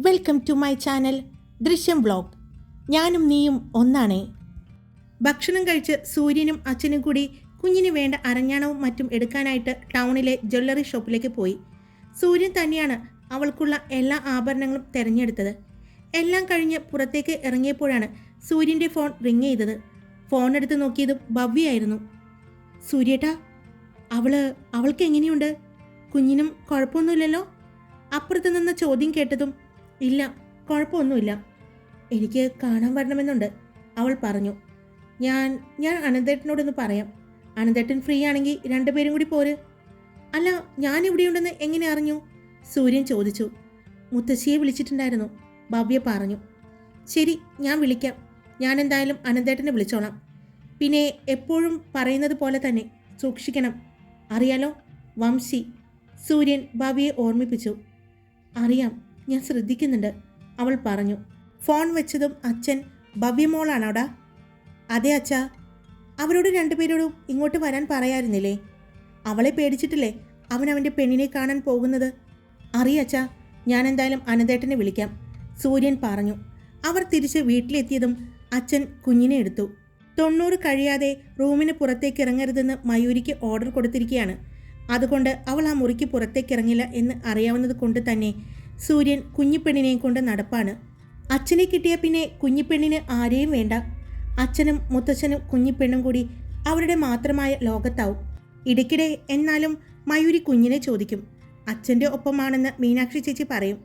Welcome to my channel ദൃശ്യം vlog. ഞാനും നീയും ഒന്നാണേ. ഭക്ഷണം കഴിച്ച് സൂര്യനും അച്ഛനും കൂടി കുഞ്ഞിന് വേണ്ട അരഞ്ഞാണവും മറ്റും എടുക്കാനായിട്ട് ടൗണിലെ ജ്വല്ലറി ഷോപ്പിലേക്ക് പോയി. സൂര്യൻ തന്നെയാണ് അവൾക്കുള്ള എല്ലാ ആഭരണങ്ങളും തിരഞ്ഞെടുത്തത്. എല്ലാം കഴിഞ്ഞ് പുറത്തേക്ക് ഇറങ്ങിയപ്പോഴാണ് സൂര്യൻ്റെ ഫോൺ റിങ് ചെയ്തത്. ഫോൺ എടുത്ത് നോക്കിയതും ഭവ്യയായിരുന്നു. സൂര്യേട്ടാ, അവൾക്ക് എങ്ങനെയുണ്ട്? കുഞ്ഞിനും കുഴപ്പമൊന്നുമില്ലല്ലോ? അപ്പുറത്ത് നിന്ന് ചോദ്യം കേട്ടതും ഇല്ല, കുഴപ്പമൊന്നുമില്ല, എനിക്ക് കാണാൻ വരണമെന്നുണ്ട്, അവൾ പറഞ്ഞു. ഞാൻ അനന്തേട്ടനോടൊന്ന് പറയാം. അനന്തേട്ടൻ ഫ്രീ ആണെങ്കിൽ രണ്ടുപേരും കൂടി പോര്. അല്ല, ഞാൻ ഇവിടെയുണ്ടെന്ന് എങ്ങനെ അറിഞ്ഞു? സൂര്യൻ ചോദിച്ചു. മുത്തശ്ശിയെ വിളിച്ചിട്ടുണ്ടായിരുന്നു, ഭവ്യ പറഞ്ഞു. ശരി, ഞാൻ വിളിക്കാം. ഞാൻ എന്തായാലും അനന്തേട്ടനെ വിളിച്ചോളാം. പിന്നെ എപ്പോഴും പറയുന്നത് പോലെ തന്നെ സൂക്ഷിക്കണം, അറിയാലോ, വംശി. സൂര്യൻ ഭവ്യയെ ഓർമ്മിപ്പിച്ചു. അറിയാം, ഞാൻ ശ്രദ്ധിക്കുന്നുണ്ട്, അവൾ പറഞ്ഞു. ഫോൺ വെച്ചതും അച്ഛൻ, ഭവ്യമോളാണോടാ? അതെ അച്ഛാ. അവരോട് രണ്ടുപേരോടും ഇങ്ങോട്ട് വരാൻ പറയായിരുന്നില്ലേ? അവളെ പേടിച്ചിട്ടില്ലേ അവൻ അവൻ്റെ പെണ്ണിനെ കാണാൻ പോകുന്നത്? അറിയാച്ചാ, ഞാൻ എന്തായാലും അനന്തേട്ടനെ വിളിക്കാം, സൂര്യൻ പറഞ്ഞു. അവർ തിരിച്ച് വീട്ടിലെത്തിയതും അച്ഛൻ കുഞ്ഞിനെ എടുത്തു. 90 കഴിയാതെ റൂമിന് പുറത്തേക്ക് ഇറങ്ങരുതെന്ന് മയൂരിക്ക് ഓർഡർ കൊടുത്തിരിക്കുകയാണ്. അതുകൊണ്ട് അവൾ ആ മുറിക്ക് പുറത്തേക്ക് ഇറങ്ങില്ല എന്ന് അറിയാവുന്നത് കൊണ്ട് തന്നെ സൂര്യൻ കുഞ്ഞിപ്പെണ്ണിനെയും കൊണ്ട് നടപ്പാണ്. അച്ഛനെ കിട്ടിയ പിന്നെ കുഞ്ഞിപ്പെണ്ണിന് ആരെയും വേണ്ട. അച്ഛനും മുത്തച്ഛനും കുഞ്ഞിപ്പെണ്ണും കൂടി അവരുടെ മാത്രമായ ലോകത്താവും. ഇടയ്ക്കിടെ എന്നാലും മയൂരി കുഞ്ഞിനെ ചോദിക്കും. അച്ഛൻ്റെ ഒപ്പമാണെന്ന് മീനാക്ഷി ചേച്ചി പറയും.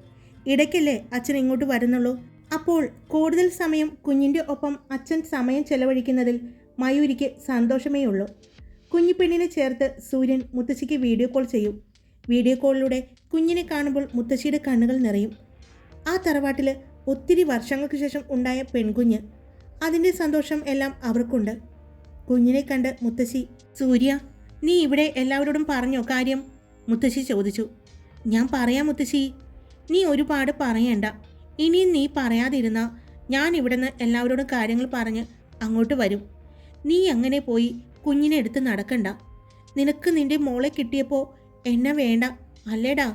ഇടയ്ക്കല്ലേ അച്ഛൻ ഇങ്ങോട്ട് വരുന്നുള്ളൂ. അപ്പോൾ കൂടുതൽ സമയം കുഞ്ഞിൻ്റെ ഒപ്പം അച്ഛൻ സമയം ചെലവഴിക്കുന്നതിൽ മയൂരിക്ക് സന്തോഷമേ ഉള്ളൂ. കുഞ്ഞിപ്പെണ്ണിനെ ചേർത്ത് സൂര്യൻ മുത്തശ്ശിക്ക് വീഡിയോ കോൾ ചെയ്യും. വീഡിയോ കോളിലൂടെ കുഞ്ഞിനെ കാണുമ്പോൾ മുത്തശ്ശിയുടെ കണ്ണുകൾ നിറയും. ആ തറവാട്ടിൽ ഒത്തിരി വർഷങ്ങൾക്ക് ശേഷം ഉണ്ടായ പെൺകുഞ്ഞ്, അതിൻ്റെ സന്തോഷം എല്ലാം അവർക്കുണ്ട്. കുഞ്ഞിനെ കണ്ട് മുത്തശ്ശി, സൂര്യ, നീ ഇവിടെ എല്ലാവരോടും പറഞ്ഞോ കാര്യം? മുത്തശ്ശി ചോദിച്ചു. ഞാൻ പറയാം മുത്തശ്ശി, നീ ഒരുപാട് പറയണ്ട. ഇനിയും നീ പറയാതിരുന്നാ ഞാൻ ഇവിടുന്ന് എല്ലാവരോടും കാര്യങ്ങൾ പറഞ്ഞ് അങ്ങോട്ട് വരും. നീ അങ്ങനെ പോയി കുഞ്ഞിനെ എടുത്ത് നടക്കണ്ട. നിനക്ക് നിൻ്റെ മോളെ കിട്ടിയപ്പോൾ എന്നെ വേണ്ട അല്ലേടാ?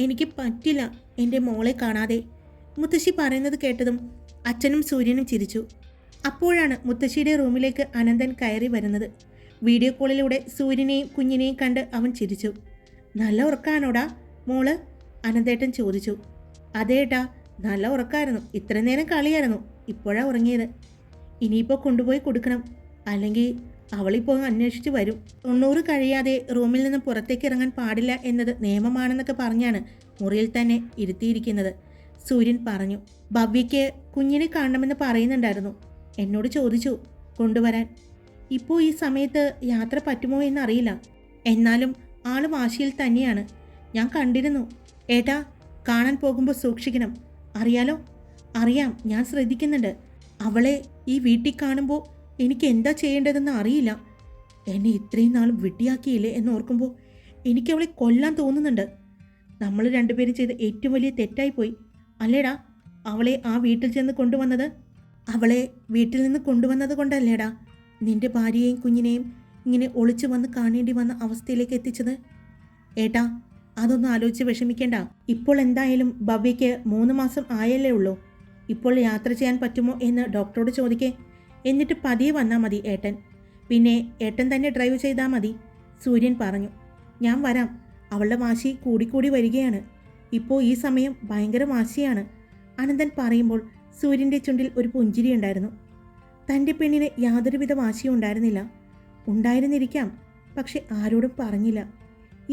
എനിക്ക് പറ്റില്ല എൻ്റെ മോളെ കാണാതെ. മുത്തശ്ശി പറയുന്നത് കേട്ടതും അച്ഛനും സൂര്യനും ചിരിച്ചു. അപ്പോഴാണ് മുത്തശ്ശിയുടെ റൂമിലേക്ക് അനന്തൻ കയറി വരുന്നത്. വീഡിയോ കോളിലൂടെ സൂര്യനെയും കുഞ്ഞിനെയും കണ്ട് അവൻ ചിരിച്ചു. നല്ല ഉറക്കാണോടാ മോള്? അനന്തേട്ടൻ ചോദിച്ചു. അതേട്ടാ, നല്ല ഉറക്കായിരുന്നു. ഇത്ര നേരം കളിയായിരുന്നു, ഇപ്പോഴാണ് ഉറങ്ങിയത്. ഇനിയിപ്പോൾ കൊണ്ടുപോയി കൊടുക്കണം, അല്ലെങ്കിൽ അവളിപ്പോൾ അന്വേഷിച്ച് വരും. 90 കഴിയാതെ റൂമിൽ നിന്ന് പുറത്തേക്ക് ഇറങ്ങാൻ പാടില്ല എന്നത് നിയമമാണെന്നൊക്കെ പറഞ്ഞാണ് മുറിയിൽ തന്നെ ഇരുത്തിയിരിക്കുന്നത്, സൂര്യൻ പറഞ്ഞു. ഭവ്യയ്ക്ക് കുഞ്ഞിനെ കാണണമെന്ന് പറയുന്നുണ്ടായിരുന്നു. എന്നോട് ചോദിച്ചു കൊണ്ടുവരാൻ. ഇപ്പോൾ ഈ സമയത്ത് യാത്ര പറ്റുമോ എന്നറിയില്ല. എന്നാലും ആൾ വാശിയിൽ തന്നെയാണ്. ഞാൻ കണ്ടിരുന്നു. ഏട്ടാ, കാണാൻ പോകുമ്പോൾ സൂക്ഷിക്കണം, അറിയാലോ? അറിയാം, ഞാൻ ശ്രദ്ധിക്കുന്നുണ്ട്. അവളെ ഈ വീട്ടിൽ കാണുമ്പോൾ എനിക്ക് എന്താ ചെയ്യേണ്ടതെന്ന് അറിയില്ല. എന്നെ ഇത്രയും നാളും വിട്ടിയാക്കിയില്ലേ എന്നോർക്കുമ്പോൾ എനിക്ക് അവളെ കൊല്ലാൻ തോന്നുന്നുണ്ട്. നമ്മൾ രണ്ടുപേരും ചെയ്ത ഏറ്റവും വലിയ തെറ്റായിപ്പോയി അല്ലേടാ അവളെ ആ വീട്ടിൽ ചെന്ന് കൊണ്ടുവന്നത്? അവളെ വീട്ടിൽ നിന്ന് കൊണ്ടുവന്നത് കൊണ്ടല്ലേടാ നിന്റെ ഭാര്യയെയും കുഞ്ഞിനെയും ഇങ്ങനെ ഒളിച്ചു വന്ന് കാണേണ്ടി വന്ന അവസ്ഥയിലേക്ക് എത്തിച്ചത്? ഏട്ടാ, അതൊന്നും ആലോചിച്ച് വിഷമിക്കേണ്ട. ഇപ്പോൾ എന്തായാലും ഭവ്യയ്ക്ക് 3 മാസം ആയല്ലേ ഉള്ളൂ. ഇപ്പോൾ യാത്ര ചെയ്യാൻ പറ്റുമോ എന്ന് ഡോക്ടറോട് ചോദിക്കേ. എന്നിട്ട് പതിയെ വന്നാൽ മതി ഏട്ടൻ. പിന്നെ ഏട്ടൻ തന്നെ ഡ്രൈവ് ചെയ്താൽ മതി, സൂര്യൻ പറഞ്ഞു. ഞാൻ വരാം. അവളുടെ വാശി കൂടിക്കൂടി വരികയാണ്. ഇപ്പോൾ ഈ സമയം ഭയങ്കര വാശിയാണ്, അനന്തൻ പറയുമ്പോൾ സൂര്യൻ്റെ ചുണ്ടിൽ ഒരു പുഞ്ചിരി ഉണ്ടായിരുന്നു. തൻ്റെ പെണ്ണിന് യാതൊരുവിധ വാശിയും ഉണ്ടായിരുന്നില്ല. ഉണ്ടായിരുന്നിരിക്കാം, പക്ഷെ ആരോടും പറഞ്ഞില്ല.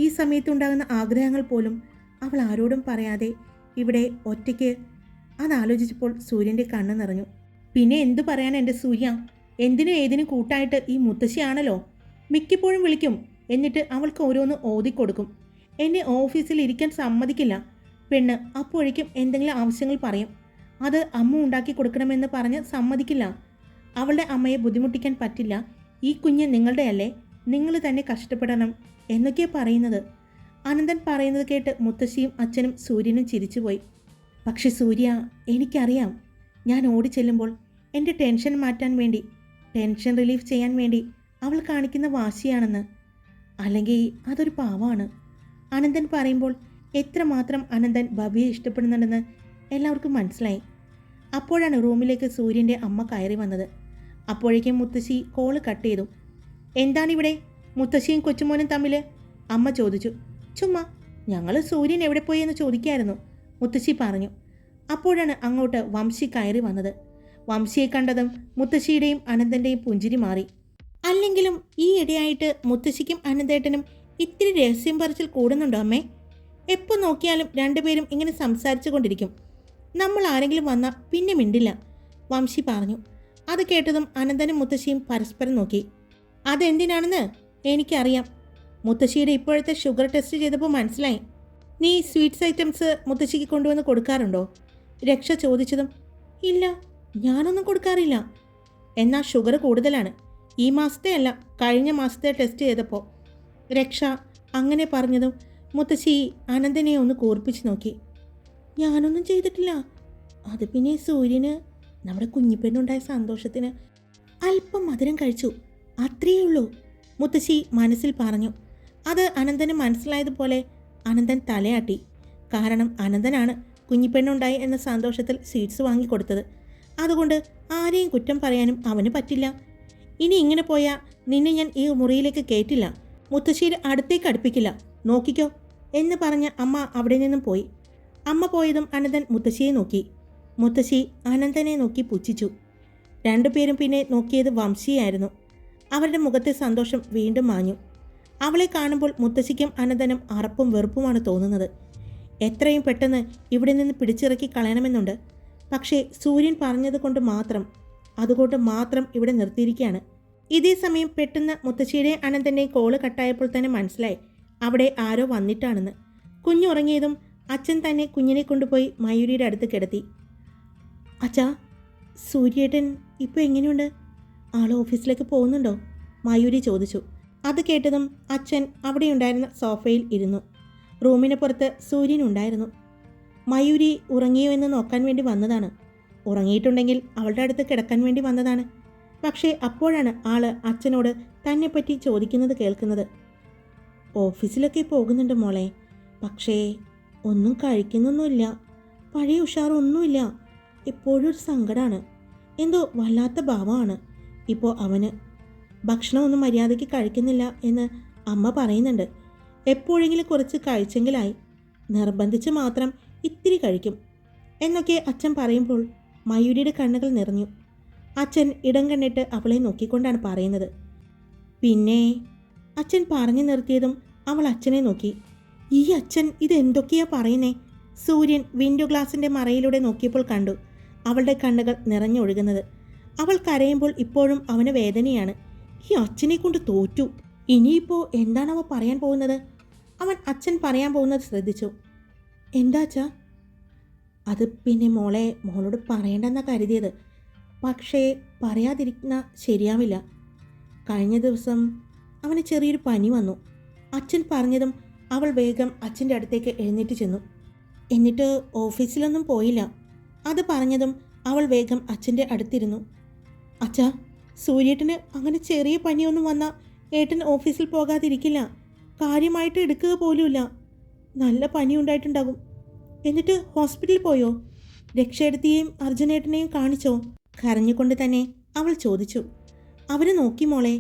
ഈ സമയത്തുണ്ടാകുന്ന ആഗ്രഹങ്ങൾ പോലും അവൾ ആരോടും പറയാതെ ഇവിടെ ഒറ്റയ്ക്ക്. അതാലോചിച്ചപ്പോൾ സൂര്യൻ്റെ കണ്ണ് നിറഞ്ഞു. പിന്നെ എന്തു പറയാൻ എൻ്റെ സൂര്യ? എന്തിനും ഏതിനും കൂട്ടായിട്ട് ഈ മുത്തശ്ശിയാണല്ലോ. മിക്കപ്പോഴും വിളിക്കും, എന്നിട്ട് അവൾക്ക് ഓരോന്ന് ഓതിക്കൊടുക്കും. എന്നെ ഓഫീസിൽ ഇരിക്കാൻ സമ്മതിക്കില്ല പെണ്ണ്. അപ്പോഴേക്കും എന്തെങ്കിലും ആവശ്യങ്ങൾ പറയും. അത് അമ്മ ഉണ്ടാക്കി കൊടുക്കണമെന്ന് പറഞ്ഞ് സമ്മതിക്കില്ല. അവളുടെ അമ്മയെ ബുദ്ധിമുട്ടിക്കാൻ പറ്റില്ല. ഈ കുഞ്ഞ് നിങ്ങളുടെ അല്ലേ, നിങ്ങൾ തന്നെ കഷ്ടപ്പെടണം എന്നൊക്കെയാണ് പറയുന്നത്. അനന്തൻ പറയുന്നത് കേട്ട് മുത്തശ്ശിയും അച്ഛനും സൂര്യനും ചിരിച്ചുപോയി. പക്ഷെ സൂര്യ, എനിക്കറിയാം, ഞാൻ ഓടിച്ചെല്ലുമ്പോൾ എൻ്റെ ടെൻഷൻ മാറ്റാൻ വേണ്ടി, ടെൻഷൻ റിലീഫ് ചെയ്യാൻ വേണ്ടി അവൾ കാണിക്കുന്ന വാശിയാണെന്ന്. അല്ലെങ്കിൽ അതൊരു പാവമാണ്. അനന്തൻ പറയുമ്പോൾ എത്രമാത്രം അനന്തൻ ഭവ്യയെ ഇഷ്ടപ്പെടുന്നുണ്ടെന്ന് എല്ലാവർക്കും മനസ്സിലായി. അപ്പോഴാണ് റൂമിലേക്ക് സൂര്യൻ്റെ അമ്മ കയറി വന്നത്. അപ്പോഴേക്കും മുത്തശ്ശി കോള് കട്ട് ചെയ്തു. എന്താണിവിടെ മുത്തശ്ശിയും കൊച്ചുമോനും തമ്മിൽ? അമ്മ ചോദിച്ചു. ചുമ്മാ ഞങ്ങൾ സൂര്യൻ എവിടെ പോയി എന്ന് ചോദിക്കായിരുന്നു, മുത്തശ്ശി പറഞ്ഞു. അപ്പോഴാണ് അങ്ങോട്ട് വംശി കയറി വന്നത്. വംശിയെ കണ്ടതും മുത്തശ്ശിയുടെയും അനന്തൻ്റെയും പുഞ്ചിരി മാറി. അല്ലെങ്കിലും ഈ ഇടയായിട്ട് മുത്തശ്ശിക്കും അനന്തേട്ടനും ഇത്തിരി രഹസ്യം പറച്ചിൽ കൂടുന്നുണ്ടോ അമ്മേ? എപ്പോൾ നോക്കിയാലും രണ്ടുപേരും ഇങ്ങനെ സംസാരിച്ചു കൊണ്ടിരിക്കും. നമ്മൾ ആരെങ്കിലും വന്നാൽ പിന്നെ മിണ്ടില്ല, വംശി പറഞ്ഞു. അത് കേട്ടതും അനന്തനും മുത്തശ്ശിയും പരസ്പരം നോക്കി. അതെന്തിനാണെന്ന് എനിക്കറിയാം. മുത്തശ്ശിയുടെ ഇപ്പോഴത്തെ ഷുഗർ ടെസ്റ്റ് ചെയ്തപ്പോൾ മനസ്സിലായി. നീ സ്വീറ്റ്സ് ഐറ്റംസ് മുത്തശ്ശിക്ക് കൊണ്ടുവന്ന് കൊടുക്കാറുണ്ടോ? രക്ഷ ചോദിച്ചതും ഇല്ല, ഞാനൊന്നും കൊടുക്കാറില്ല. എന്നാൽ ഷുഗർ കൂടുതലാണ്. ഈ മാസത്തെ അല്ല, കഴിഞ്ഞ മാസത്തെ ടെസ്റ്റ് ചെയ്തപ്പോൾ. രക്ഷ അങ്ങനെ പറഞ്ഞതും മുത്തശ്ശി അനന്തനെ ഒന്ന് കൂർപ്പിച്ച് നോക്കി. ഞാനൊന്നും ചെയ്തിട്ടില്ല. അത് പിന്നെ സൂര്യന് നമ്മുടെ കുഞ്ഞിപ്പെണ്ണുണ്ടായ സന്തോഷത്തിന് അല്പം മധുരം കഴിച്ചു, അത്രയേ ഉള്ളൂ, മുത്തശ്ശി മനസ്സിൽ പറഞ്ഞു. അത് അനന്തന് മനസ്സിലായതുപോലെ അനന്തൻ തലയാട്ടി. കാരണം അനന്തനാണ് കുഞ്ഞിപ്പെണ്ണുണ്ടായി എന്ന സന്തോഷത്തിൽ സ്വീറ്റ്സ് വാങ്ങിക്കൊടുത്തത്. അതുകൊണ്ട് ആരെയും കുറ്റം പറയാനും അവന് പറ്റില്ല. ഇനി ഇങ്ങനെ പോയാൽ നിന്നെ ഞാൻ ഈ മുറിയിലേക്ക് കയറ്റില്ല, മുത്തശ്ശിയുടെ അടുത്തേക്ക് അടുപ്പിക്കില്ല, നോക്കിക്കോ എന്ന് പറഞ്ഞ അമ്മ അവിടെ നിന്നും പോയി. അമ്മ പോയതും അനന്തൻ മുത്തശ്ശിയെ നോക്കി. മുത്തശ്ശി അനന്തനെ നോക്കി പുച്ഛിച്ചു. രണ്ടുപേരും പിന്നെ നോക്കിയത് വംശിയായിരുന്നു. അവരുടെ മുഖത്തെ സന്തോഷം വീണ്ടും മാഞ്ഞു. അവളെ കാണുമ്പോൾ മുത്തശ്ശിക്കും അനന്തനും അറപ്പും വെറുപ്പുമാണ് തോന്നുന്നത്. എത്രയും പെട്ടെന്ന് ഇവിടെ നിന്ന് പിടിച്ചിറക്കി കളയണമെന്നുണ്ട്. പക്ഷേ സൂര്യൻ അതുകൊണ്ട് മാത്രം ഇവിടെ നിർത്തിയിരിക്കുകയാണ്. ഇതേ സമയം പെട്ടെന്ന് മുത്തശ്ശിയുടെ അനന്തൻ്റെ കോള് കട്ടായപ്പോൾ തന്നെ മനസ്സിലായി അവിടെ ആരോ വന്നിട്ടാണെന്ന്. കുഞ്ഞുറങ്ങിയതും അച്ഛൻ തന്നെ കുഞ്ഞിനെ കൊണ്ടുപോയി മയൂരിയുടെ അടുത്ത് കിടത്തി. അച്ഛാ, സൂര്യേട്ടൻ ഇപ്പോൾ എങ്ങനെയുണ്ട്? ആൾ ഓഫീസിലേക്ക് പോകുന്നുണ്ടോ? മയൂരി ചോദിച്ചു. അത് കേട്ടതും അച്ഛൻ അവിടെയുണ്ടായിരുന്ന സോഫയിൽ ഇരുന്നു. റൂമിന് പുറത്ത് സൂര്യൻ ഉണ്ടായിരുന്നു. മയൂരി ഉറങ്ങിയോ എന്ന് നോക്കാൻ വേണ്ടി വന്നതാണ്. ഉറങ്ങിയിട്ടുണ്ടെങ്കിൽ അവളുടെ അടുത്ത് കിടക്കാൻ വേണ്ടി വന്നതാണ്. പക്ഷേ അപ്പോഴാണ് ആള് അച്ഛനോട് തന്നെപ്പറ്റി ചോദിക്കുന്നത് കേൾക്കുന്നത്. ഓഫീസിലൊക്കെ പോകുന്നുണ്ട് മോളെ, പക്ഷേ ഒന്നും കഴിക്കുന്നൊന്നുമില്ല, പഴയ ഉഷാറൊന്നുമില്ല, എപ്പോഴും ഒരു സങ്കടമാണ്, എന്തോ വല്ലാത്ത ഭാവമാണ് ഇപ്പോൾ അവന്. ഭക്ഷണമൊന്നും മര്യാദയ്ക്ക് കഴിക്കുന്നില്ല എന്ന് അമ്മ പറയുന്നുണ്ട്. എപ്പോഴെങ്കിലും കുറച്ച് കഴിച്ചെങ്കിലായി, നിർബന്ധിച്ച് മാത്രം ഇത്തിരി കഴിക്കും എന്നൊക്കെ അച്ഛൻ പറയുമ്പോൾ മയൂരിയുടെ കണ്ണുകൾ നിറഞ്ഞു. അച്ഛൻ ഇടം കണ്ണിട്ട് അവളെ നോക്കിക്കൊണ്ടാണ് പറയുന്നത്. പിന്നെ അച്ഛൻ പറഞ്ഞു നിർത്തിയതും അവൾ അച്ഛനെ നോക്കി. ഈ അച്ഛൻ ഇതെന്തൊക്കെയാ പറയുന്നേ? സൂര്യൻ വിൻഡോ ഗ്ലാസിൻ്റെ മറയിലൂടെ നോക്കിയപ്പോൾ കണ്ടു അവളുടെ കണ്ണുകൾ നിറഞ്ഞൊഴുകുന്നത്. അവൾ കരയുമ്പോൾ ഇപ്പോഴും അവന് വേദനയാണ്. ഈ അച്ഛനെ കൊണ്ട് തോറ്റു. ഇനിയിപ്പോൾ എന്താണവ പറയാൻ പോകുന്നത്? അവൻ അച്ഛൻ പറയാൻ പോകുന്നത് ശ്രദ്ധിച്ചു. എന്താ അച്ഛാ? അത് പിന്നെ മോളോട് പറയണ്ടെന്നാണ് കരുതിയത്, പക്ഷേ പറയാതിരിക്കുന്ന ശരിയാവില്ല. കഴിഞ്ഞ ദിവസം അവന് ചെറിയൊരു പനി വന്നു. അച്ഛൻ പറഞ്ഞതും അവൾ വേഗം അച്ഛൻ്റെ അടുത്തേക്ക് എഴുന്നേറ്റ് ചെന്നു. എന്നിട്ട് ഓഫീസിലൊന്നും പോയില്ല. അത് പറഞ്ഞതും അവൾ വേഗം അച്ഛൻ്റെ അടുത്തിരുന്നു. അച്ഛാ, സൂര്യേട്ടന് അങ്ങനെ ചെറിയ പനിയൊന്നും വന്നാൽ ഏട്ടൻ ഓഫീസിൽ പോകാതിരിക്കില്ല, കാര്യമായിട്ട് എടുക്കുക പോലുമില്ല. നല്ല പനി ഉണ്ടായിട്ടുണ്ടാകും. എന്നിട്ട് ഹോസ്പിറ്റലിൽ പോയോ? രക്ഷയെടുത്തിയെയും അർജുനേട്ടനെയും കാണിച്ചോ? കരഞ്ഞുകൊണ്ട് തന്നെ അവൾ ചോദിച്ചു. അവന് നോക്കി മോളെ.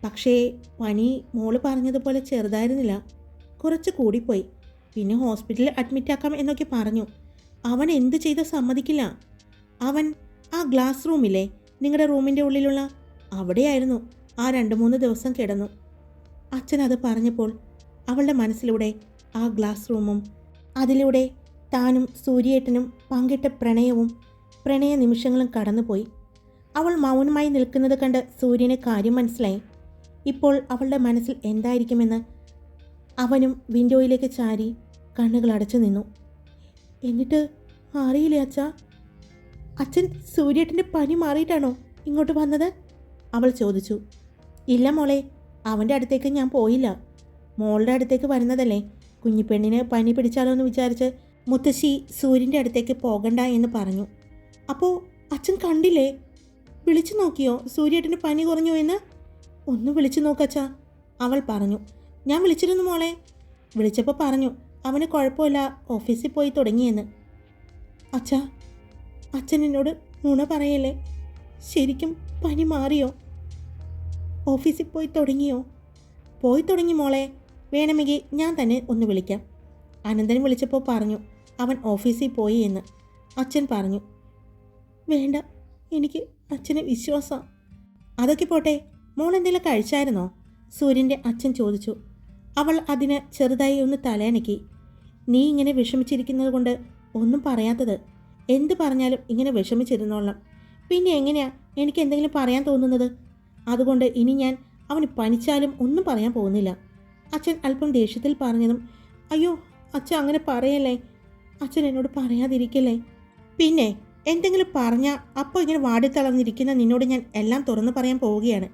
പക്ഷേ പനി മോള് പറഞ്ഞതുപോലെ ചെറുതായിരുന്നില്ല, കുറച്ച് കൂടിപ്പോയി. പിന്നെ ഹോസ്പിറ്റലിൽ അഡ്മിറ്റാക്കാം എന്നൊക്കെ പറഞ്ഞു. അവൻ എന്ത് ചെയ്തോ സമ്മതിക്കില്ല. അവൻ ആ ഗ്ലാസ് റൂമില്ലേ, നിങ്ങളുടെ റൂമിൻ്റെ ഉള്ളിലുള്ള, അവിടെയായിരുന്നു ആ 2-3 ദിവസം കിടന്നു. അച്ഛൻ അത് പറഞ്ഞപ്പോൾ അവളുടെ മനസ്സിലൂടെ ആ ഗ്ലാസ് റൂമും അതിലൂടെ താനും സൂര്യേട്ടനും പങ്കിട്ട പ്രണയ നിമിഷങ്ങളും കടന്നുപോയി. അവൾ മൗനമായി നിൽക്കുന്നത് കണ്ട് സൂര്യന് കാര്യം മനസ്സിലായി. ഇപ്പോൾ അവളുടെ മനസ്സിൽ എന്തായിരിക്കുമെന്ന്. അവനും വിൻഡോയിലേക്ക് ചാരി കണ്ണുകൾ അടച്ചു നിന്നു. എന്നിട്ട് അറിയില്ലേ അച്ഛാ, അച്ഛൻ സൂര്യേട്ടൻ്റെ പനി മാറിയിട്ടാണോ ഇങ്ങോട്ട് വന്നത്? അവൾ ചോദിച്ചു. ഇല്ല മോളെ, അവൻ്റെ അടുത്തേക്ക് ഞാൻ പോയില്ല. മോളുടെ അടുത്തേക്ക് വരുന്നതല്ലേ, കുഞ്ഞിപ്പെണ്ണിന് പനി പിടിച്ചാലോ എന്ന് വിചാരിച്ച് മുത്തശ്ശി സൂര്യൻ്റെ അടുത്തേക്ക് പോകണ്ട എന്ന് പറഞ്ഞു. അപ്പോൾ അച്ഛൻ കണ്ടില്ലേ? വിളിച്ചു നോക്കിയോ സൂര്യേട്ടന് പനി കുറഞ്ഞോ എന്ന്? ഒന്ന് വിളിച്ചു നോക്കച്ചാ, അവൾ പറഞ്ഞു. ഞാൻ വിളിച്ചിരുന്നു മോളെ. വിളിച്ചപ്പോൾ പറഞ്ഞു അവന് കുഴപ്പമില്ല, ഓഫീസിൽ പോയി തുടങ്ങിയെന്ന്. അച്ഛാ, അച്ഛൻ എന്നോട് നുണ പറയല്ലേ? ശരിക്കും പനി മാറിയോ? ഓഫീസിൽ പോയി തുടങ്ങിയോ? പോയി തുടങ്ങി മോളെ. വേണമെങ്കിൽ ഞാൻ തന്നെ ഒന്ന് വിളിക്കാം. അനന്തൻ വിളിച്ചപ്പോൾ പറഞ്ഞു അവൻ ഓഫീസിൽ പോയി എന്ന്. അച്ഛൻ പറഞ്ഞു, വേണ്ട, എനിക്ക് അച്ഛനെ വിശ്വാസമാണ്. അതൊക്കെ പോട്ടെ, മോൾ എന്തെങ്കിലും കഴിച്ചായിരുന്നോ? സൂര്യൻ്റെ അച്ഛൻ ചോദിച്ചു. അവൾ അതിന് ചെറുതായി ഒന്ന് തലയണക്കി. നീ ഇങ്ങനെ വിഷമിച്ചിരിക്കുന്നത് കൊണ്ട് ഒന്നും പറയാത്തത്. എന്ത് പറഞ്ഞാലും ഇങ്ങനെ വിഷമിച്ചിരുന്നോളാം. പിന്നെ എങ്ങനെയാ എനിക്ക് എന്തെങ്കിലും പറയാൻ തോന്നുന്നത്? അതുകൊണ്ട് ഇനി ഞാൻ അവന് പനിച്ചാലും ഒന്നും പറയാൻ പോകുന്നില്ല. അച്ഛൻ അല്പം ദേഷ്യത്തിൽ പറഞ്ഞതും, അയ്യോ അച്ഛൻ അങ്ങനെ പറയല്ലേ, അച്ഛൻ എന്നോട് പറയാതിരിക്കല്ലേ. പിന്നെ എന്തെങ്കിലും പറഞ്ഞാൽ അപ്പോൾ ഇങ്ങനെ വാടിത്തളർന്നിരിക്കുന്ന നിന്നോട് ഞാൻ എല്ലാം തുറന്നു പറയാൻ പോവുകയാണ്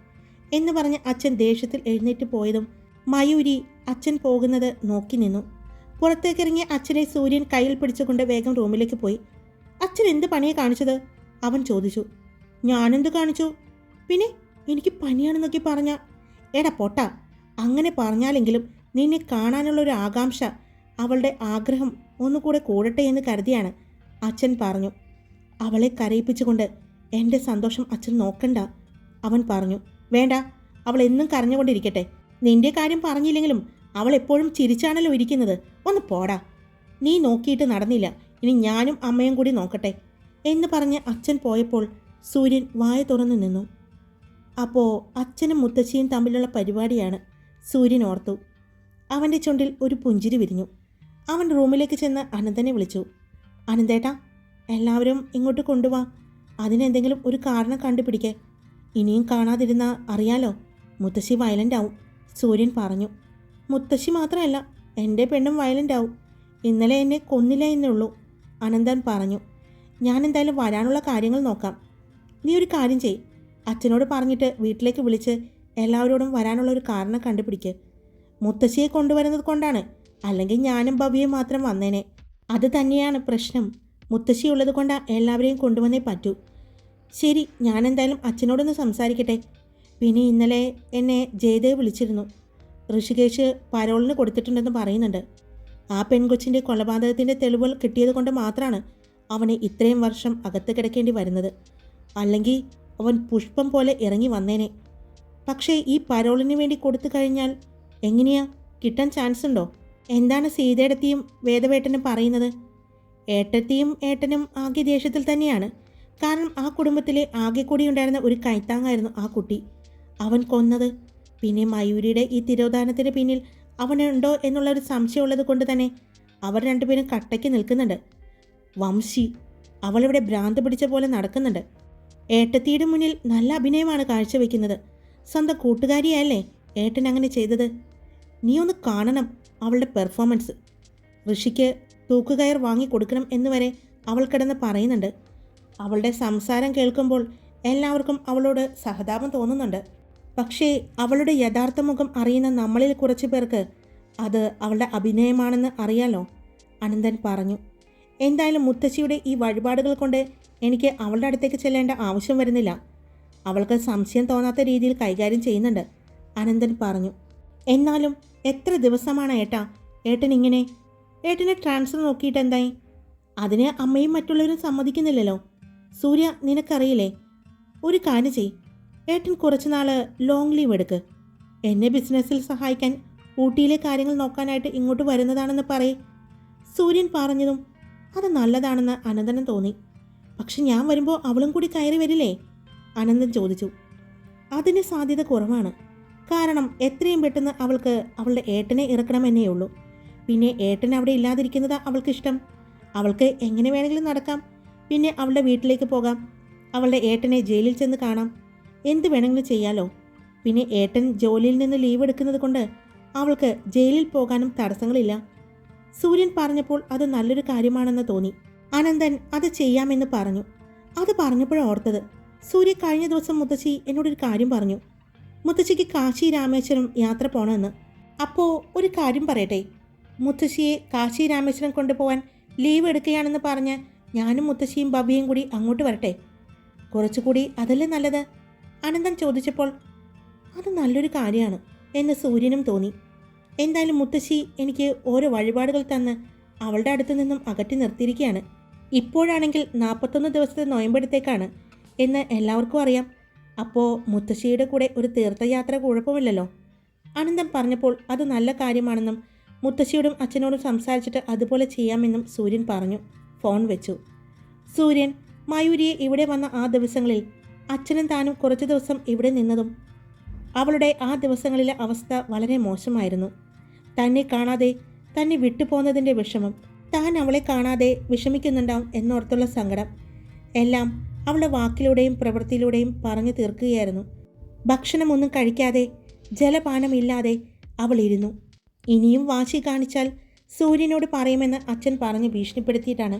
എന്ന് പറഞ്ഞ് അച്ഛൻ ദേഷ്യത്തിൽ എഴുന്നേറ്റ് പോയതും മയൂരി അച്ഛൻ പോകുന്നത് നോക്കി നിന്നു. പുറത്തേക്കിറങ്ങിയ അച്ഛനെ സൂര്യൻ കയ്യിൽ പിടിച്ചുകൊണ്ട് വേഗം റൂമിലേക്ക് പോയി. അച്ഛൻ എന്ത് പണിയെ കാണിച്ചത്? അവൻ ചോദിച്ചു. ഞാനെന്ത് കാണിച്ചു? പിന്നെ എനിക്ക് പനിയാണെന്നൊക്കെ പറഞ്ഞ. എടാ പൊട്ടാ, അങ്ങനെ പറഞ്ഞാലെങ്കിലും നിന്നെ കാണാനുള്ളൊരു ആകാംക്ഷ, അവളുടെ ആഗ്രഹം ഒന്നുകൂടെ കൂടട്ടെ എന്ന് കരുതിയാണ്, അച്ഛൻ പറഞ്ഞു. അവളെ കരയിപ്പിച്ചുകൊണ്ട് എൻ്റെ സന്തോഷം അച്ഛൻ നോക്കണ്ട, അവൻ പറഞ്ഞു. വേണ്ട, അവൾ എന്നും കരഞ്ഞുകൊണ്ടിരിക്കട്ടെ. നിന്റെ കാര്യം പറഞ്ഞില്ലെങ്കിലും അവൾ എപ്പോഴും ചിരിച്ചാണല്ലോ ഇരിക്കുന്നത്. ഒന്ന് പോടാ. നീ നോക്കിയിട്ട് നടന്നില്ല, ഇനി ഞാനും അമ്മയും കൂടി നോക്കട്ടെ എന്ന് പറഞ്ഞ് അച്ഛൻ പോയപ്പോൾ സൂര്യൻ വായ തുറന്നു നിന്നു. അപ്പോൾ അച്ഛനും മുത്തശ്ശിയും തമ്മിലുള്ള പരിപാടിയാണ് സൂര്യൻ ഓർത്തു. അവൻ്റെ ചുണ്ടിൽ ഒരു പുഞ്ചിരി വിരിഞ്ഞു. അവൻ റൂമിലേക്ക് ചെന്ന് അനന്തനെ വിളിച്ചു. അനന്തേട്ടാ, എല്ലാവരും ഇങ്ങോട്ട് കൊണ്ടുവാ. അതിനെന്തെങ്കിലും ഒരു കാരണം കണ്ടുപിടിക്കേ. ഇനിയും കാണാതിരുന്ന അറിയാലോ, മുത്തശ്ശി വയലൻ്റ് ആവും, സൂര്യൻ പറഞ്ഞു. മുത്തശ്ശി മാത്രമല്ല, എൻ്റെ പെണ്ണും വയലൻ്റ് ആവും. ഇന്നലെ എന്നെ കൊന്നില്ല എന്നുള്ളൂ, അനന്തൻ പറഞ്ഞു. ഞാൻ എന്തായാലും വരാനുള്ള കാര്യങ്ങൾ നോക്കാം. നീ ഒരു കാര്യം ചെയ്, അച്ഛനോട് പറഞ്ഞിട്ട് വീട്ടിലേക്ക് വിളിച്ച് എല്ലാവരോടും വരാനുള്ള ഒരു കാരണം കണ്ടുപിടിക്ക്. മുത്തശ്ശിയെ കൊണ്ടുവരുന്നത് കൊണ്ടാണ്, അല്ലെങ്കിൽ ഞാനും ഭവ്യയും മാത്രം വന്നേനെ. അത് തന്നെയാണ് പ്രശ്നം. മുത്തശ്ശി ഉള്ളത് കൊണ്ടാണ് എല്ലാവരെയും കൊണ്ടുവന്നേ പറ്റൂ. ശരി, ഞാൻ എന്തായാലും അച്ഛനോടൊന്ന് സംസാരിക്കട്ടെ. പിന്നെ ഇന്നലെ എന്നെ ജയദേവ് വിളിച്ചിരുന്നു. ഋഷികേശ് പരോളിന് കൊടുത്തിട്ടുണ്ടെന്ന് പറയുന്നുണ്ട്. ആ പെൺകൊച്ചിൻ്റെ കൊലപാതകത്തിൻ്റെ തെളിവുകൾ കിട്ടിയത് കൊണ്ട് മാത്രമാണ് അവനെ ഇത്രയും വർഷം അകത്ത് കിടക്കേണ്ടി വരുന്നത്. അല്ലെങ്കിൽ അവൻ പുഷ്പം പോലെ ഇറങ്ങി വന്നേനെ. പക്ഷേ ഈ പരോളിന് വേണ്ടി കൊടുത്തു കഴിഞ്ഞാൽ എങ്ങനെയാ കിട്ടാൻ ചാൻസ് ഉണ്ടോ? എന്താണ് സീതേടത്തിയും വേദവേട്ടനും പറയുന്നത്? ഏട്ടത്തിയും ഏട്ടനും ആകെ ദേഷ്യത്തിൽ തന്നെയാണ്. കാരണം ആ കുടുംബത്തിലെ ആകെ കൂടി ഉണ്ടായിരുന്ന ഒരു കൈത്താങ്ങായിരുന്നു ആ കുട്ടി. അവൻ കൊന്നത്. പിന്നെ മയൂരിയുടെ ഈ തിരോധാനത്തിന് പിന്നിൽ അവനുണ്ടോ എന്നുള്ളൊരു സംശയമുള്ളത് കൊണ്ട് തന്നെ അവർ രണ്ടുപേരും കട്ടയ്ക്ക് നിൽക്കുന്നുണ്ട്. വംശി, അവളിവിടെ ഭ്രാന്ത് പിടിച്ച പോലെ നടക്കുന്നുണ്ട്. ഏട്ടത്തിയുടെ മുന്നിൽ നല്ല അഭിനയമാണ് കാഴ്ചവെക്കുന്നത്. സ്വന്തം കൂട്ടുകാരിയല്ലേ ഏട്ടൻ അങ്ങനെ ചെയ്തത്? നീ ഒന്ന് കാണണം അവളുടെ പെർഫോമൻസ്. ഋഷിക്ക് തൂക്കുകയർ വാങ്ങിക്കൊടുക്കണം എന്നുവരെ അവൾ കിടന്ന് പറയുന്നുണ്ട്. അവളുടെ സംസാരം കേൾക്കുമ്പോൾ എല്ലാവർക്കും അവളോട് സഹതാപം തോന്നുന്നുണ്ട്. പക്ഷേ അവളുടെ യഥാർത്ഥ മുഖം അറിയുന്ന നമ്മളിൽ കുറച്ച് പേർക്ക് അത് അവളുടെ അഭിനയമാണെന്ന് അറിയാലോ, അനന്തൻ പറഞ്ഞു. എന്തായാലും മുത്തശ്ശിയുടെ ഈ വഴിപാടുകൾ കൊണ്ട് എനിക്ക് അവളുടെ അടുത്തേക്ക് ചെല്ലേണ്ട ആവശ്യം വരുന്നില്ല. അവൾക്ക് സംശയം തോന്നാത്ത രീതിയിൽ കൈകാര്യം ചെയ്യുന്നുണ്ട്, അനന്തൻ പറഞ്ഞു. എന്നാലും എത്ര ദിവസമാണ് ഏട്ടൻ ഇങ്ങനെ? ഏട്ടനെ ട്രാൻസ്ഫർ നോക്കിയിട്ട് എന്തായി? അതിന് അമ്മയും മറ്റുള്ളവരും സമ്മതിക്കുന്നില്ലല്ലോ. സൂര്യ, നിനക്കറിയില്ലേ? ഒരു കാര്യം ചെയ്, ഏട്ടൻ കുറച്ചുനാൾ ലോങ് ലീവ് എടുക്ക്. എന്നെ ബിസിനസ്സിൽ സഹായിക്കാൻ ഊട്ടിയിലെ കാര്യങ്ങൾ നോക്കാനായിട്ട് ഇങ്ങോട്ട് വരുന്നതാണെന്ന് പറയേ. സൂര്യൻ പറഞ്ഞതും അത് നല്ലതാണെന്ന് അനന്തനും തോന്നി. പക്ഷെ ഞാൻ വരുമ്പോൾ അവളും കൂടി കയറി വരില്ലേ? അനന്തൻ ചോദിച്ചു. അതിന് സാധ്യത കുറവാണ്. കാരണം എത്രയും പെട്ടെന്ന് അവൾക്ക് അവളുടെ ഏട്ടനെ ഇറക്കണമെന്നേ ഉള്ളൂ. പിന്നെ ഏട്ടൻ അവിടെ ഇല്ലാതിരിക്കുന്നത് അവൾക്കിഷ്ടം. അവൾക്ക് എങ്ങനെ വേണമെങ്കിലും നടക്കാം. പിന്നെ അവളുടെ വീട്ടിലേക്ക് പോകാം. അവളുടെ ഏട്ടനെ ജയിലിൽ ചെന്ന് കാണാം. എന്ത് വേണമെങ്കിലും ചെയ്യാലോ. പിന്നെ ഏട്ടൻ ജോലിയിൽ നിന്ന് ലീവ് എടുക്കുന്നത് കൊണ്ട് അവൾക്ക് ജയിലിൽ പോകാനും തടസ്സങ്ങളില്ല. സൂര്യൻ പറഞ്ഞപ്പോൾ അത് നല്ലൊരു കാര്യമാണെന്ന് തോന്നി. അനന്തൻ അത് ചെയ്യാമെന്ന് പറഞ്ഞു. അത് പറഞ്ഞപ്പോഴോർത്തത്, സൂര്യ കഴിഞ്ഞ ദിവസം മുത്തശ്ശി എന്നോടൊരു കാര്യം പറഞ്ഞു. മുത്തശ്ശിക്ക് കാശി രാമേശ്വരം യാത്ര പോകണമെന്ന്. അപ്പോൾ ഒരു കാര്യം പറയട്ടെ, മുത്തശ്ശിയെ കാശി രാമേശ്വരം കൊണ്ടുപോകാൻ ലീവ് എടുക്കുകയാണെന്ന് പറഞ്ഞ് ഞാനും മുത്തശ്ശിയും ബബിയും കൂടി അങ്ങോട്ട് വരട്ടെ? കുറച്ചുകൂടി അതല്ലേ നല്ലത്? അനന്തൻ ചോദിച്ചപ്പോൾ അത് നല്ലൊരു കാര്യമാണ് എന്ന് സൂര്യനും തോന്നി. എന്തായാലും മുത്തശ്ശി എനിക്ക് ഓരോ വഴിപാടുകൾ തന്ന് അവളുടെ അടുത്തു നിന്നും അകറ്റി നിർത്തിയിരിക്കുകയാണ്. ഇപ്പോഴാണെങ്കിൽ 41 ദിവസത്തെ നോയമ്പെടുത്തേക്കാണ് എന്ന് എല്ലാവർക്കും അറിയാം. അപ്പോൾ മുത്തശ്ശിയുടെ കൂടെ ഒരു തീർത്ഥയാത്ര കുഴപ്പമില്ലല്ലോ. അനന്തൻ പറഞ്ഞപ്പോൾ അത് നല്ല കാര്യമാണെന്നും മുത്തശ്ശിയോടും അച്ഛനോടും സംസാരിച്ചിട്ട് അതുപോലെ ചെയ്യാമെന്നും സൂര്യൻ പറഞ്ഞു. ഫോൺ വെച്ചു. സൂര്യൻ മയൂരിയെ ഇവിടെ വന്ന ആ ദിവസങ്ങളിൽ അച്ഛനും താനും കുറച്ച് ദിവസം ഇവിടെ നിന്നതും അവളുടെ ആ ദിവസങ്ങളിലെ അവസ്ഥ വളരെ മോശമായിരുന്നു. തന്നെ കാണാതെ തന്നെ വിട്ടുപോകുന്നതിൻ്റെ വിഷമം, താൻ അവളെ കാണാതെ വിഷമിക്കുന്നുണ്ടാവും എന്നോർത്തുള്ള സങ്കടം എല്ലാം അവളുടെ വാക്കിലൂടെയും പ്രവൃത്തിയിലൂടെയും പറഞ്ഞു തീർക്കുകയായിരുന്നു. ഭക്ഷണമൊന്നും കഴിക്കാതെ ജലപാനമില്ലാതെ അവൾ ഇരുന്നു. ഇനിയും വാശി കാണിച്ചാൽ സൂര്യനോട് പറയുമെന്ന് അച്ഛൻ പറഞ്ഞ് ഭീഷണിപ്പെടുത്തിയിട്ടാണ്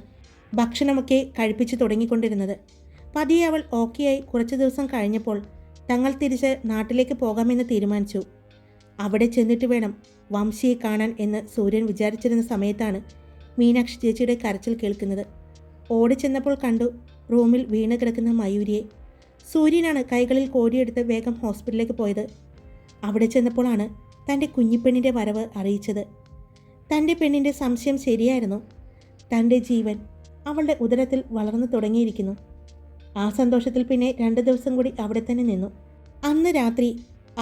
ഭക്ഷണമൊക്കെ കഴിപ്പിച്ചു തുടങ്ങിക്കൊണ്ടിരുന്നത്. പതിയെ അവൾ ഓക്കെയായി കുറച്ച് ദിവസം കഴിഞ്ഞപ്പോൾ തങ്ങൾ തിരിച്ച് നാട്ടിലേക്ക് പോകാമെന്ന് തീരുമാനിച്ചു. അവിടെ ചെന്നിട്ട് വേണം വംശിയെ കാണാൻ എന്ന് സൂര്യൻ വിചാരിച്ചിരുന്ന സമയത്താണ് മീനാക്ഷി ചേച്ചിയുടെ കരച്ചിൽ കേൾക്കുന്നത്. ഓടിച്ചെന്നപ്പോൾ കണ്ടു റൂമിൽ വീണ് കിടക്കുന്ന മയൂരിയെ. സൂര്യനാണ് കൈകളിൽ കോരിയെടുത്ത് വേഗം ഹോസ്പിറ്റലിലേക്ക് പോയത്. അവിടെ ചെന്നപ്പോഴാണ് തൻ്റെ കുഞ്ഞിപ്പെണ്ണിൻ്റെ വരവ് അറിയിച്ചത്. തൻ്റെ പെണ്ണിൻ്റെ സംശയം ശരിയായിരുന്നു. തൻ്റെ ജീവൻ അവളുടെ ഉദരത്തിൽ വളർന്നു തുടങ്ങിയിരിക്കുന്നു. ആ സന്തോഷത്തിൽ പിന്നെ 2 ദിവസം കൂടി അവിടെ തന്നെ നിന്നു. അന്ന് രാത്രി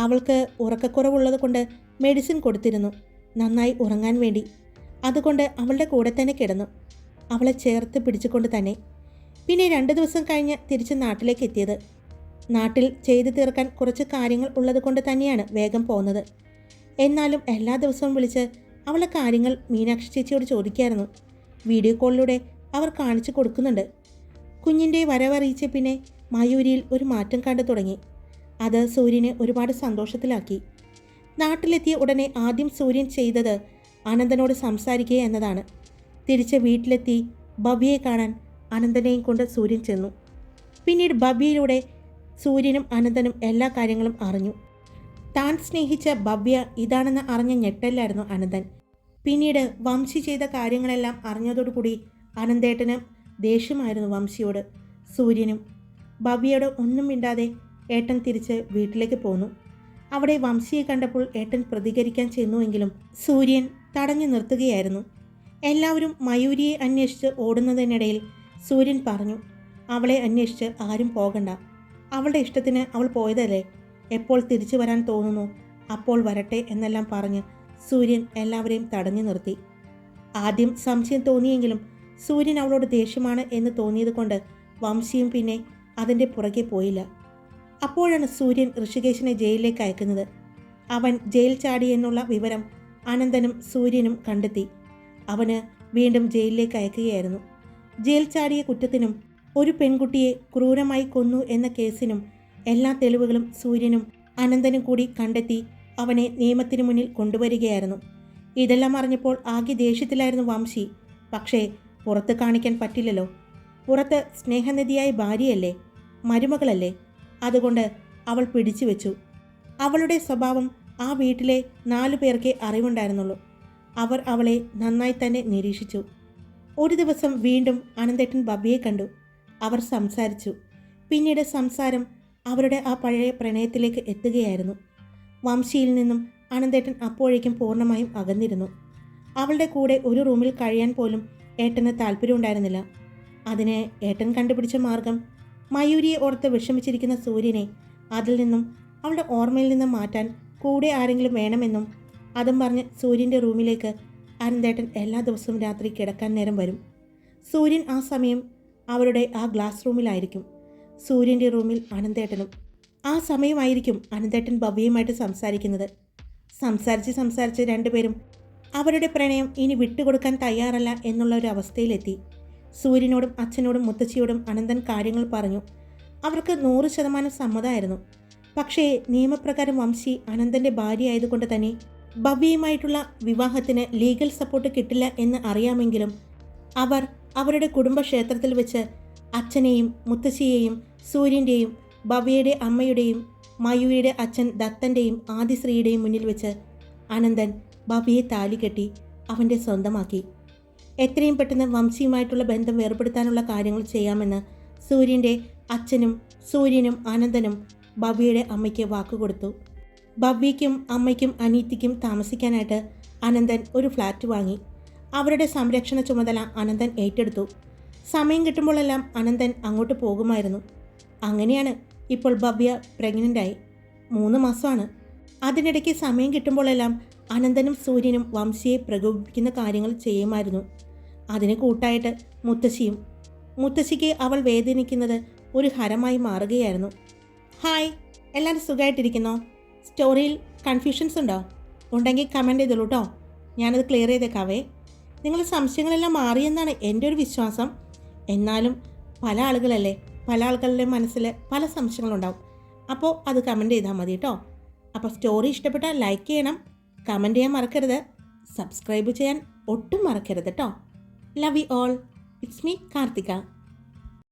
അവൾക്ക് ഉറക്കക്കുറവുള്ളത് കൊണ്ട് മെഡിസിൻ കൊടുത്തിരുന്നു, നന്നായി ഉറങ്ങാൻ വേണ്ടി. അതുകൊണ്ട് അവളുടെ കൂടെ തന്നെ കിടന്നു, അവളെ ചേർത്ത് പിടിച്ചുകൊണ്ട് തന്നെ. പിന്നെ 2 ദിവസം കഴിഞ്ഞ് തിരിച്ച് നാട്ടിലേക്ക് എത്തിയത്. നാട്ടിൽ ചെയ്തു തീർക്കാൻ കുറച്ച് കാര്യങ്ങൾ ഉള്ളത് കൊണ്ട് തന്നെയാണ് വേഗം പോകുന്നത്. എന്നാലും എല്ലാ ദിവസവും വിളിച്ച് അവളുടെ കാര്യങ്ങൾ മീനാക്ഷി ചേച്ചിയോട് ചോദിക്കായിരുന്നു. വീഡിയോ കോളിലൂടെ അവർ കാണിച്ചു കൊടുക്കുന്നുണ്ട്. കുഞ്ഞിൻ്റെ വരവറിയിച്ച പിന്നെ മയൂരിയിൽ ഒരു മാറ്റം കണ്ടു തുടങ്ങി. അത് സൂര്യനെ ഒരുപാട് സന്തോഷത്തിലാക്കി. നാട്ടിലെത്തിയ ഉടനെ ആദ്യം സൂര്യൻ ചെയ്തത് അനന്തനോട് സംസാരിക്കുക എന്നതാണ്. തിരിച്ച് വീട്ടിലെത്തി ഭവ്യയെ കാണാൻ അനന്തനെയും കൊണ്ട് സൂര്യൻ ചെന്നു. പിന്നീട് ഭവ്യയിലൂടെ സൂര്യനും അനന്തനും എല്ലാ കാര്യങ്ങളും അറിഞ്ഞു. താൻ സ്നേഹിച്ച ഭവ്യ ഇതാണെന്ന് അറിഞ്ഞ ഞെട്ടല്ലായിരുന്നു അനന്തൻ. പിന്നീട് വംശി ചെയ്ത കാര്യങ്ങളെല്ലാം അറിഞ്ഞതോടുകൂടി അനന്തേട്ടന് ദേഷ്യമായിരുന്നു വംശിയോട്. സൂര്യനും ഭവ്യയോട് ഒന്നും മിണ്ടാതെ ഏട്ടൻ തിരിച്ച് വീട്ടിലേക്ക് പോന്നു. അവിടെ വംശിയെ കണ്ടപ്പോൾ ഏട്ടൻ പ്രതികരിക്കാൻ ചെന്നുവെങ്കിലും സൂര്യൻ തടഞ്ഞു നിർത്തുകയായിരുന്നു. എല്ലാവരും മയൂരിയെ അന്വേഷിച്ച് ഓടുന്നതിനിടയിൽ സൂര്യൻ പറഞ്ഞു, അവളെ അന്വേഷിച്ച് ആരും പോകണ്ട, അവളുടെ ഇഷ്ടത്തിന് അവൾ പോയതല്ലേ, എപ്പോൾ തിരിച്ചു വരാൻ തോന്നുന്നു അപ്പോൾ വരട്ടെ എന്നെല്ലാം പറഞ്ഞ് സൂര്യൻ എല്ലാവരെയും തടഞ്ഞു നിർത്തി. ആദ്യം സംശയം തോന്നിയെങ്കിലും സൂര്യൻ അവളോട് ദേഷ്യമാണ് എന്ന് തോന്നിയത് കൊണ്ട് വംശിയും പിന്നെ അതിൻ്റെ പുറകെ പോയില്ല. അപ്പോഴാണ് സൂര്യൻ ഋഷികേശിനെ ജയിലിലേക്ക് അയക്കുന്നത്. അവൻ ജയിൽ ചാടി എന്നുള്ള വിവരം അനന്തനും സൂര്യനും കണ്ടെത്തി. അവന് വീണ്ടും ജയിലിലേക്ക് അയക്കുകയായിരുന്നു. ജയിൽ ചാടിയ കുറ്റത്തിനും ഒരു പെൺകുട്ടിയെ ക്രൂരമായി കൊന്നു എന്ന കേസിനും എല്ലാ തെളിവുകളും സൂര്യനും അനന്തനും കൂടി കണ്ടെത്തി അവനെ നിയമത്തിന് മുന്നിൽ കൊണ്ടുവരികയായിരുന്നു. ഇതെല്ലാം അറിഞ്ഞപ്പോൾ ആകെ ദേഷ്യത്തിലായിരുന്നു വംശി. പക്ഷേ പുറത്ത് കാണിക്കാൻ പറ്റില്ലല്ലോ. പുറത്ത് സ്നേഹനിധിയായ ഭാര്യയല്ലേ, മരുമകളല്ലേ. അതുകൊണ്ട് അവൾ പിടിച്ചു വെച്ചു. അവളുടെ സ്വഭാവം ആ വീട്ടിലെ 4 പേർക്കേ അറിവുണ്ടായിരുന്നുള്ളൂ. അവർ അവളെ നന്നായി തന്നെ നിരീക്ഷിച്ചു. ഒരു ദിവസം വീണ്ടും അനന്തേട്ടൻ ഭവ്യയെ കണ്ടു. അവർ സംസാരിച്ചു. പിന്നീട് സംസാരം അവരുടെ ആ പഴയ പ്രണയത്തിലേക്ക് എത്തുകയായിരുന്നു. വംശിയിൽ നിന്നും അനന്തേട്ടൻ അപ്പോഴേക്കും പൂർണ്ണമായും അകന്നിരുന്നു. അവളുടെ കൂടെ ഒരു റൂമിൽ കഴിയാൻ പോലും ഏട്ടന് താല്പര്യമുണ്ടായിരുന്നില്ല. അതിന് ഏട്ടൻ കണ്ടുപിടിച്ച മാർഗം മയൂരിയെ ഓർത്ത് വിഷമിച്ചിരിക്കുന്ന സൂര്യനെ അതിൽ നിന്നും അവളുടെ ഓർമ്മയിൽ നിന്നും മാറ്റാൻ കൂടെ ആരെങ്കിലും വേണമെന്നും അതും പറഞ്ഞ് സൂര്യൻ്റെ റൂമിലേക്ക് അനന്തേട്ടൻ എല്ലാ ദിവസവും രാത്രി കിടക്കാൻ നേരം വരും. സൂര്യൻ ആ സമയം അവരുടെ ആ ഗ്ലാസ് റൂമിലായിരിക്കും. സൂര്യൻ്റെ റൂമിൽ അനന്തേട്ടനും. ആ സമയമായിരിക്കും അനന്തേട്ടൻ ഭവ്യയുമായിട്ട് സംസാരിക്കുന്നത്. സംസാരിച്ച് രണ്ടുപേരും അവരുടെ പ്രണയം ഇനി വിട്ടുകൊടുക്കാൻ തയ്യാറല്ല എന്നുള്ള ഒരു അവസ്ഥയിലെത്തി. സൂര്യനോടും അച്ഛനോടും മുത്തച്ഛിയോടും അനന്തൻ കാര്യങ്ങൾ പറഞ്ഞു. അവർക്ക് 100% സമ്മതമായിരുന്നു. പക്ഷേ നിയമപ്രകാരം വംശി അനന്തൻ്റെ ഭാര്യ ആയതുകൊണ്ട് തന്നെ ഭവ്യയുമായിട്ടുള്ള വിവാഹത്തിന് ലീഗൽ സപ്പോർട്ട് കിട്ടില്ല എന്ന് അറിയാമെങ്കിലും അവർ അവരുടെ കുടുംബക്ഷേത്രത്തിൽ വെച്ച് അച്ഛനെയും മുത്തശ്ശിയെയും സൂര്യൻ്റെയും ഭവ്യയുടെ അമ്മയുടെയും മയൂരിയുടെ അച്ഛൻ ദത്തൻ്റെയും ആദിശ്രീയുടെയും മുന്നിൽ വെച്ച് അനന്തൻ ഭവ്യയെ താലി കെട്ടി അവൻ്റെ സ്വന്തമാക്കി. എത്രയും പെട്ടെന്ന് വംശിയുമായിട്ടുള്ള ബന്ധം വേർപെടുത്താനുള്ള കാര്യങ്ങൾ ചെയ്യാമെന്ന് സൂര്യൻ്റെ അച്ഛനും സൂര്യനും അനന്തനും ഭവ്യയുടെ അമ്മയ്ക്ക് വാക്കുകൊടുത്തു. ഭവ്യയ്ക്കും അമ്മയ്ക്കും അനീതിക്കും താമസിക്കാനായിട്ട് അനന്തൻ ഒരു ഫ്ലാറ്റ് വാങ്ങി. അവരുടെ സംരക്ഷണ ചുമതല അനന്തൻ ഏറ്റെടുത്തു. സമയം കിട്ടുമ്പോഴെല്ലാം അനന്തൻ അങ്ങോട്ട് പോകുമായിരുന്നു. അങ്ങനെയാണ് ഇപ്പോൾ ഭവ്യ പ്രഗ്നൻ്റായി. 3 മാസമാണ്. അതിനിടയ്ക്ക് സമയം കിട്ടുമ്പോഴെല്ലാം അനന്തനും സൂര്യനും വംശിയെ പ്രകോപിപ്പിക്കുന്ന കാര്യങ്ങൾ ചെയ്യുമായിരുന്നു. അതിന് കൂട്ടായിട്ട് മുത്തശ്ശിയും. മുത്തശ്ശിക്ക് അവൾ വേദനിക്കുന്നത് ഒരു ഹരമായി മാറുകയായിരുന്നു. ഹായ്, എല്ലാവരും സുഖമായിട്ടിരിക്കുന്നോ? സ്റ്റോറിയിൽ കൺഫ്യൂഷൻസ് ഉണ്ടോ? ഉണ്ടെങ്കിൽ കമൻറ്റ് ചെയ്തോളൂ കേട്ടോ. ഞാനത് ക്ലിയർ ചെയ്തേക്കാവേ. നിങ്ങളുടെ സംശയങ്ങളെല്ലാം മാറിയെന്നാണ് എൻ്റെ ഒരു വിശ്വാസം. എന്നാലും പല ആളുകളല്ലേ, പല ആളുകളുടെ മനസ്സിൽ പല സംശയങ്ങളുണ്ടാവും. അപ്പോൾ അത് കമൻറ്റ് ചെയ്താൽ മതി കേട്ടോ. അപ്പോൾ സ്റ്റോറി ഇഷ്ടപ്പെട്ടാൽ ലൈക്ക് ചെയ്യണം, കമൻറ്റ് ചെയ്യാൻ മറക്കരുത്, സബ്സ്ക്രൈബ് ചെയ്യാൻ ഒട്ടും മറക്കരുത് കേട്ടോ. Love you all. It's me Karthika.